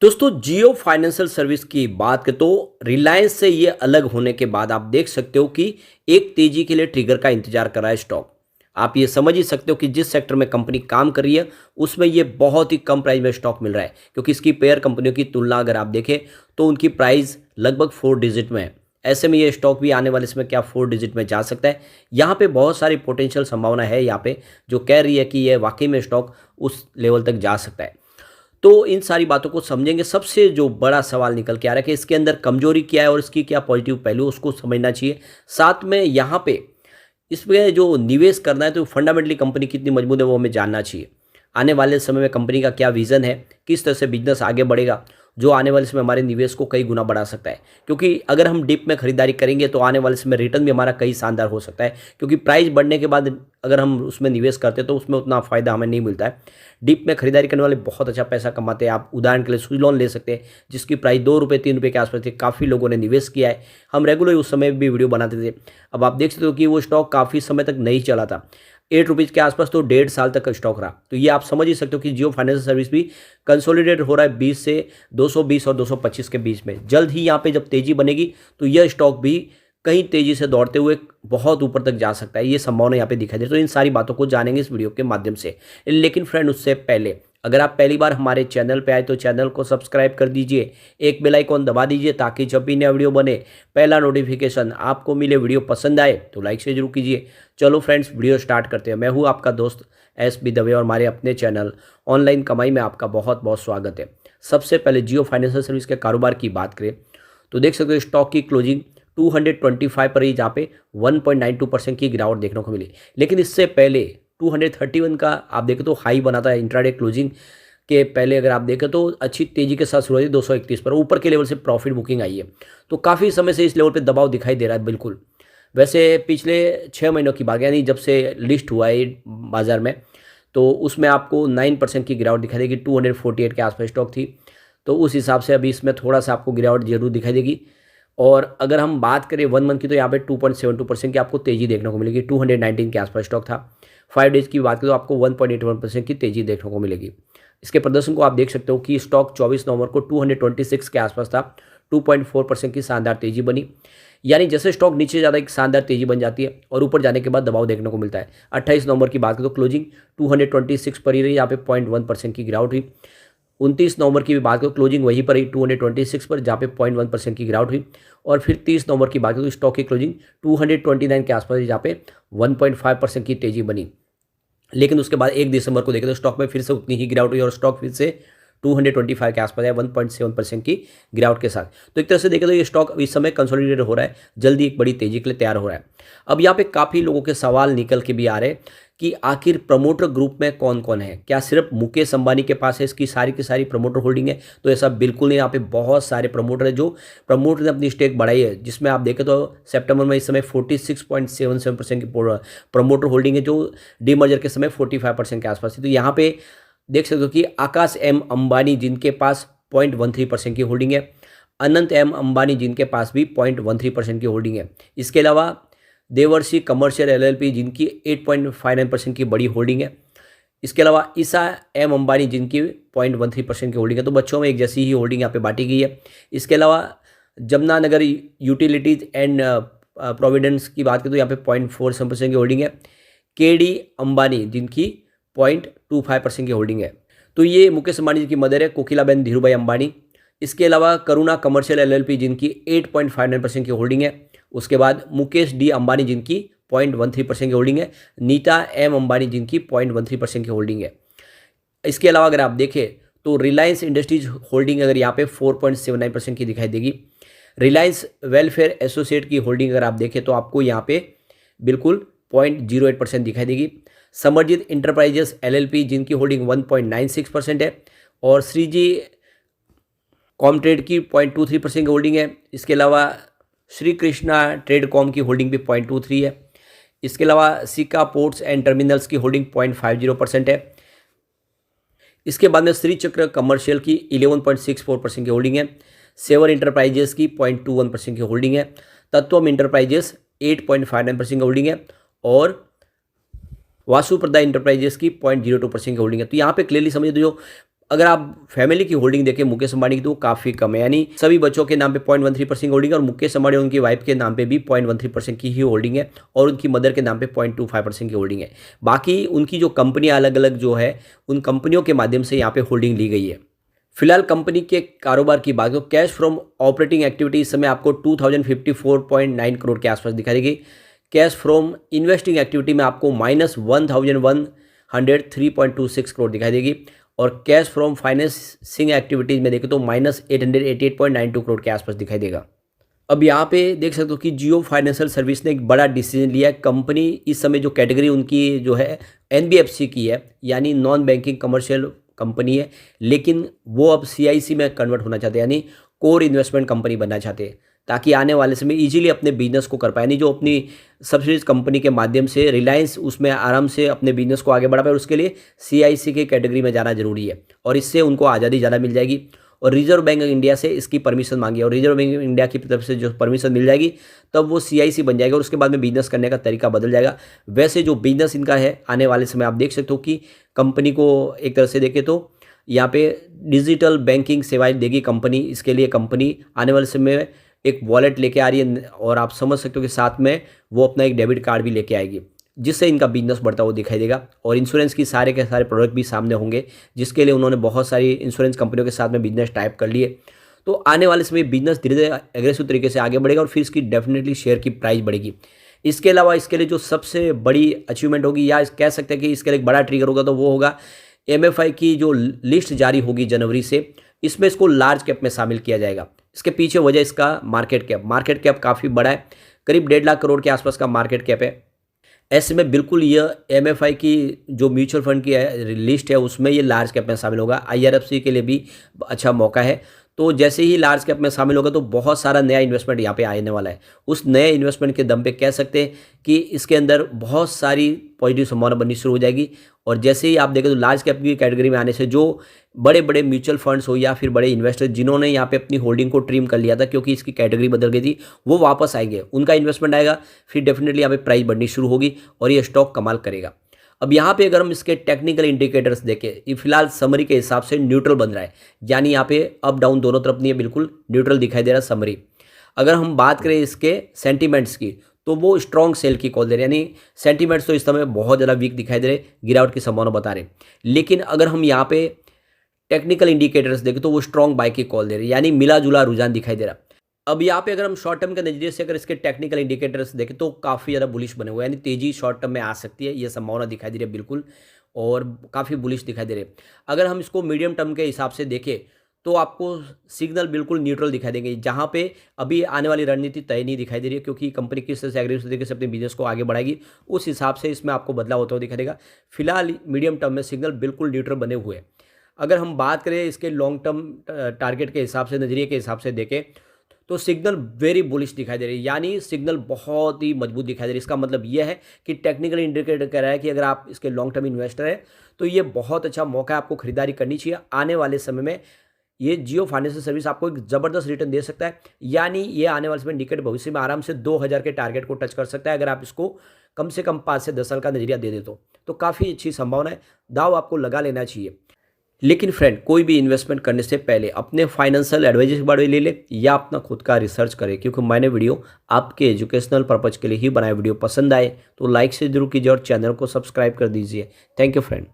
दोस्तों जियो financial service की बात करें तो रिलायंस से ये अलग होने के बाद आप देख सकते हो कि एक तेजी के लिए ट्रिगर का इंतजार कर रहा है स्टॉक। आप ये समझ ही सकते हो कि जिस सेक्टर में कंपनी काम कर रही है उसमें ये बहुत ही कम प्राइस में स्टॉक मिल रहा है, क्योंकि इसकी पेयर कंपनियों की तुलना अगर आप देखें तो उनकी प्राइस लगभग 4 डिजिट में है। ऐसे में ये स्टॉक भी आने वाले समय क्या 4 डिजिट में जा सकता है। यहाँ पे बहुत सारी पोटेंशियल संभावना है यहाँ पे, जो कह रही है कि ये वाकई में स्टॉक उस लेवल तक जा सकता है। तो इन सारी बातों को समझेंगे। सबसे जो बड़ा सवाल निकल के आ रहा है कि इसके अंदर कमजोरी क्या है और इसकी क्या पॉजिटिव पहलू, उसको समझना चाहिए। साथ में यहाँ पे इसमें जो निवेश करना है तो फंडामेंटली कंपनी कितनी मजबूत है वो हमें जानना चाहिए। आने वाले समय में कंपनी का क्या विजन है, किस तरह से बिजनेस आगे बढ़ेगा, जो आने वाले समय हमारे निवेश को कई गुना बढ़ा सकता है। क्योंकि अगर हम डिप में खरीदारी करेंगे तो आने वाले समय रिटर्न भी हमारा कई शानदार हो सकता है, क्योंकि प्राइस बढ़ने के बाद अगर हम उसमें निवेश करते हैं तो उसमें उतना फ़ायदा हमें नहीं मिलता है। डिप में खरीदारी करने वाले बहुत अच्छा पैसा कमाते हैं। आप उदाहरण के लिए स्विच लोन ले सकते हैं, जिसकी प्राइस 2 रुपये 3 रुपये के आसपास थी। काफ़ी लोगों ने निवेश किया है, हम रेगुलर उस समय भी वीडियो बनाते थे। अब आप देख सकते हो कि वो स्टॉक काफ़ी समय तक नहीं चला था, 8 रुपीज़ के आसपास, तो 1.5 साल तक का स्टॉक रहा। तो ये आप समझ ही सकते हो कि जियो फाइनेंशियल सर्विस भी कंसोलिडेट हो रहा है 20 से 220 और 225 के बीच में। जल्द ही यहाँ पे जब तेजी बनेगी तो यह स्टॉक भी कहीं तेजी से दौड़ते हुए बहुत ऊपर तक जा सकता है, ये संभावना यहाँ पे दिखाई दे रही है। तो इन सारी बातों को जानेंगे इस वीडियो के माध्यम से। लेकिन फ्रेंड, उससे पहले अगर आप पहली बार हमारे चैनल पे आए तो चैनल को सब्सक्राइब कर दीजिए, एक बेल आइकॉन दबा दीजिए, ताकि जब भी नया वीडियो बने पहला नोटिफिकेशन आपको मिले। वीडियो पसंद आए तो लाइक से जरूर कीजिए। चलो फ्रेंड्स, वीडियो स्टार्ट करते हैं। मैं हूँ आपका दोस्त SB दवे और हमारे अपने चैनल ऑनलाइन कमाई में आपका बहुत बहुत स्वागत है। सबसे पहले जियो फाइनेंशियल सर्विस के कारोबार की बात करें तो देख सकते हो स्टॉक की क्लोजिंग 225 पर ही, जहाँ पे 1.92% की गिरावट देखने को मिली। लेकिन इससे पहले 231 का आप देखें तो हाई बना था इंट्राडे क्लोजिंग के पहले। अगर आप देखें तो अच्छी तेजी के साथ शुरू हुई 231 पर, ऊपर के लेवल से प्रॉफिट बुकिंग आई है। तो काफ़ी समय से इस लेवल पे दबाव दिखाई दे रहा है बिल्कुल। वैसे पिछले 6 महीनों की बात, यानी जब से लिस्ट हुआ है बाज़ार में, तो उसमें आपको 9% की गिरावट दिखाई देगी। 248 के आसपास स्टॉक थी, तो उस हिसाब से अभी इसमें थोड़ा सा आपको गिरावट जरूर दिखाई देगी। और अगर हम बात करें 1 मंथ की तो यहाँ पे 2.72% की आपको तेजी देखने को मिलेगी। 219 के आसपास स्टॉक था। 5 डेज की बात करें तो आपको 1.81% की तेजी देखने को मिलेगी। इसके प्रदर्शन को आप देख सकते हो कि स्टॉक 24 नवंबर को 226 के आसपास था। 2.4% की शानदार तेजी बनी। यानी जैसे स्टॉक नीचे ज़्यादा एक शानदार तेजी बन जाती है और ऊपर जाने के बाद दबाव देखने को मिलता है। 28 नवंबर की बात करें तो क्लोजिंग 226 पर ही रही, यहाँ पे 0.1% की गिरावट हुई। 29 नवंबर की भी बात करें, क्लोजिंग वहीं पर ही 226 पर, जहाँ पे 0.1% की गिरावट हुई। और फिर 30 नवंबर की बात करें तो स्टॉक की क्लोजिंग 229 के आसपास, जहाँ पे 1.5% की तेजी बनी। लेकिन उसके बाद 1 दिसंबर को देखें तो स्टॉक में फिर से उतनी ही गिरावट हुई और स्टॉक फिर से 225 के आसपास है, 1.7% की गिरावट के साथ। तो एक तरह से देखें तो ये स्टॉक इस समय कंसोलिडेट हो रहा है, जल्दी एक बड़ी तेजी के लिए तैयार हो रहा है। अब यहाँ पे काफ़ी लोगों के सवाल निकल के भी आ रहे हैं कि आखिर प्रमोटर ग्रुप में कौन कौन है। क्या सिर्फ मुकेश अंबानी के पास है इसकी सारी की सारी प्रमोटर होल्डिंग है? तो ऐसा बिल्कुल नहीं। यहाँ पे बहुत सारे प्रमोटर है जो प्रमोटर ने अपनी स्टेक बढ़ाई है, जिसमें आप देखें तो सितंबर में इस समय 46.77% की प्रमोटर होल्डिंग है, जो डीमर्जर के समय 45% के आसपास थी। तो यहाँ पे देख सकते हो कि आकाश M अंबानी जिनके पास 0.13% की होल्डिंग है, अनंत M अंबानी जिनके पास भी 0.13% की होल्डिंग है। इसके अलावा देवर्षि कमर्शियल LLP जिनकी 8.59% की बड़ी होल्डिंग है। इसके अलावा ईसा M अंबानी जिनकी 0.13% की होल्डिंग है। तो बच्चों में एक जैसी ही होल्डिंग यहाँ पे बांटी गई है। इसके अलावा जमुनानगर यूटिलिटीज एंड प्रोविडेंस की बात करें तो यहाँ पे 0.47% की होल्डिंग है। KD अंबानी जिनकी 0.25% की होल्डिंग है। तो ये मुकेश अंबानी जी की मदर है, कोकिलाबेन धीरूभाई अंबानी। इसके अलावा करुणा कमर्शियल LLP जिनकी 8.59% की होल्डिंग है। उसके बाद मुकेश D अंबानी जिनकी 0.13% की होल्डिंग है। नीता M अंबानी जिनकी 0.13% की होल्डिंग है। इसके अलावा अगर आप देखें तो रिलायंस इंडस्ट्रीज होल्डिंग अगर यहाँ पे 4.79% की दिखाई देगी। रिलायंस वेलफेयर एसोसिएट की होल्डिंग अगर आप देखें तो आपको यहाँ पे बिल्कुल 0.08% दिखाई देगी। समरजीत इंटरप्राइजेस LLP जिनकी होल्डिंग 1.96% है और श्रीजी कॉमट्रेड की 0.23% की होल्डिंग है। इसके अलावा श्री कृष्णा ट्रेडकॉम की होल्डिंग भी 0.23 है। इसके अलावा सिका पोर्ट्स एंड टर्मिनल्स की होल्डिंग 0.50% है। इसके बाद में श्री चक्र कमर्शियल की 11.64% की होल्डिंग है। सेवर इंटरप्राइजेस की 0.21% की होल्डिंग है। तत्वम इंटरप्राइजेस 8.59% की होल्डिंग है और वासु प्रदा इंटरप्राइजेस की 0.02% की होल्डिंग है। तो यहाँ पे क्लियरली समझिए, जो अगर आप फैमिली की होल्डिंग देखें मुकेश अंबानी की तो काफ़ी कम है, यानी सभी बच्चों के नाम पे 0.13% होल्डिंग है और मुकेश अंबानी और उनकी वाइफ के नाम पे भी 0.13% की ही होल्डिंग है और उनकी मदर के नाम पे 0.25% की होल्डिंग है। बाकी उनकी जो कंपनियां अलग अलग जो है उन कंपनियों के माध्यम से यहाँ पे होल्डिंग ली गई है। फिलहाल कंपनी के कारोबार की बात तो कैश फ्रॉम ऑपरेटिंग एक्टिविटी इस समय आपको 2054.9 करोड़ के आसपास दिखाई देगी। कैश फ्रॉम इन्वेस्टिंग एक्टिविटी में आपको -1103.26 करोड़ दिखाई देगी और कैश फ्रॉम फाइनेंसिंग एक्टिविटीज में देखें तो -888.92 करोड़ के आसपास दिखाई देगा। अब यहाँ पे देख सकते हो कि जियो फाइनेंशियल सर्विस ने एक बड़ा डिसीजन लिया है। कंपनी इस समय जो कैटेगरी उनकी जो है एनबीएफसी की है, यानी नॉन बैंकिंग कमर्शियल कंपनी है, लेकिन वो अब सीआईसी में कन्वर्ट होना चाहते हैं, यानी कोर इन्वेस्टमेंट कंपनी बनना चाहते हैं, ताकि आने वाले समय इजीली अपने बिजनेस को कर पाए, यानी जो अपनी सब्सिडीज कंपनी के माध्यम से रिलायंस उसमें आराम से अपने बिजनेस को आगे बढ़ा पाए। उसके लिए सीआईसी के कैटेगरी में जाना जरूरी है और इससे उनको आज़ादी ज़्यादा मिल जाएगी। और रिजर्व बैंक ऑफ इंडिया से इसकी परमिशन मांगी और रिजर्व बैंक ऑफ इंडिया की तरफ से जो परमिशन मिल जाएगी तब वो सीआईसी बन जाएगा और उसके बाद में बिजनेस करने का तरीका बदल जाएगा। वैसे जो बिजनेस इनका है आने वाले समय आप देख सकते हो कि कंपनी को एक तरह से देखें तो यहाँ पे डिजिटल बैंकिंग सेवाएं देगी कंपनी। इसके लिए कंपनी आने वाले समय में एक वॉलेट लेके आ रही है और आप समझ सकते हो कि साथ में वो अपना एक डेबिट कार्ड भी लेके आएगी, जिससे इनका बिजनेस बढ़ता हुआ दिखाई देगा। और इंश्योरेंस की सारे के सारे प्रोडक्ट भी सामने होंगे, जिसके लिए उन्होंने बहुत सारी इंश्योरेंस कंपनियों के साथ में बिजनेस टाइप कर लिए। तो आने वाले समय बिजनेस धीरे धीरे एग्रेसिव तरीके से आगे बढ़ेगा और फिर इसकी डेफिनेटली शेयर की प्राइस बढ़ेगी। इसके अलावा इसके लिए जो सबसे बड़ी अचीवमेंट होगी या कह सकते हैं कि इसके लिए एक बड़ा ट्रिगर होगा तो वो होगा एमएफआई की जो लिस्ट जारी होगी जनवरी से, इसमें इसको लार्ज कैप में शामिल किया जाएगा। इसके पीछे वजह इसका मार्केट कैप काफ़ी बड़ा है, करीब 1.5 लाख करोड़ के आसपास का मार्केट कैप है। ऐसे में बिल्कुल यह एमएफआई की जो म्यूचुअल फंड की लिस्ट है उसमें ये लार्ज कैप में शामिल होगा। आईआरएफसी के लिए भी अच्छा मौका है। तो जैसे ही लार्ज कैप में शामिल होगा तो बहुत सारा नया इन्वेस्टमेंट यहाँ पे आने वाला है। उस नए इन्वेस्टमेंट के दम पे कह सकते हैं कि इसके अंदर बहुत सारी पॉजिटिव संभावना बननी शुरू हो जाएगी। और जैसे ही आप देखें तो लार्ज कैप की कैटेगरी में आने से जो बड़े बड़े म्यूचुअल फंड्स हो या फिर बड़े इन्वेस्टर जिन्होंने यहाँ पे अपनी होल्डिंग को ट्रिम कर लिया था क्योंकि इसकी कैटेगरी बदल गई थी, वो वापस आएंगे, उनका इन्वेस्टमेंट आएगा, फिर डेफिनेटली यहाँ पे प्राइस बढ़नी शुरू होगी और ये स्टॉक कमाल करेगा। अब यहाँ पे अगर हम इसके टेक्निकल इंडिकेटर्स देखें, ये फिलहाल समरी के हिसाब से न्यूट्रल बन रहा है, यानी यहाँ पे अप डाउन दोनों तरफ नहीं है, बिल्कुल न्यूट्रल दिखाई दे रहा है समरी। अगर हम बात करें इसके सेंटीमेंट्स की तो वो स्ट्रॉन्ग सेल की कॉल दे रहे हैं, यानी सेंटीमेंट्स तो इस समय बहुत ज़्यादा वीक दिखाई दे रहे, गिरावट की संभावना बता रहे। लेकिन अगर हम यहाँ पे टेक्निकल इंडिकेटर्स देखें तो वो स्ट्रॉन्ग बाय की कॉल दे रहे हैं, यानी मिला जुला रुझान दिखाई दे रहा। अब यहाँ पे अगर हम शॉर्ट टर्म के नजरिए से अगर इसके टेक्निकल इंडिकेटर्स देखें तो काफ़ी ज़्यादा बुलिश बने हुए हैं, यानी तेजी शॉर्ट टर्म में आ सकती है, ये संभावना दिखाई दे रही है बिल्कुल, और काफ़ी बुलिश दिखाई दे रहे हैं। अगर हम इसको मीडियम टर्म के हिसाब से देखें तो आपको सिग्नल बिल्कुल न्यूट्रल दिखाई देंगे, जहाँ पे अभी आने वाली रणनीति तय नहीं दिखाई दे रही है, क्योंकि कंपनी किस तरह से एग्रेसिव तरीके से अपने बिजनेस को आगे बढ़ाएगी उस हिसाब से इसमें आपको बदलाव होता हुआ दिखाई देगा। फिलहाल मीडियम टर्म में सिग्नल बिल्कुल न्यूट्रल बने हुए हैं। अगर हम बात करें इसके लॉन्ग टर्म टारगेट के हिसाब से, नजरिए के हिसाब से देखें तो सिग्नल वेरी बुलिश दिखाई दे रही है, यानी सिग्नल बहुत ही मजबूत दिखाई दे रही है। इसका मतलब यह है कि टेक्निकल इंडिकेटर कह रहा है कि अगर आप इसके लॉन्ग टर्म इन्वेस्टर हैं तो ये बहुत अच्छा मौका है, आपको खरीदारी करनी चाहिए। आने वाले समय में ये जियो फाइनेंशियल सर्विस आपको एक ज़बरदस्त रिटर्न दे सकता है, यानी ये आने वाले समय निकट भविष्य में आराम से 2000 के टारगेट को टच कर सकता है अगर आप इसको कम से कम 5 से 10 साल का नजरिया दे दे तो काफ़ी अच्छी संभावना है, दाव आपको लगा लेना चाहिए। लेकिन फ्रेंड, कोई भी इन्वेस्टमेंट करने से पहले अपने फाइनेंशियल एडवाइजर के बारे में ले ले या अपना खुद का रिसर्च करें, क्योंकि मैंने वीडियो आपके एजुकेशनल पर्पज के लिए ही बनाया। वीडियो पसंद आए तो लाइक से जरूर कीजिए और चैनल को सब्सक्राइब कर दीजिए। Thank you friend.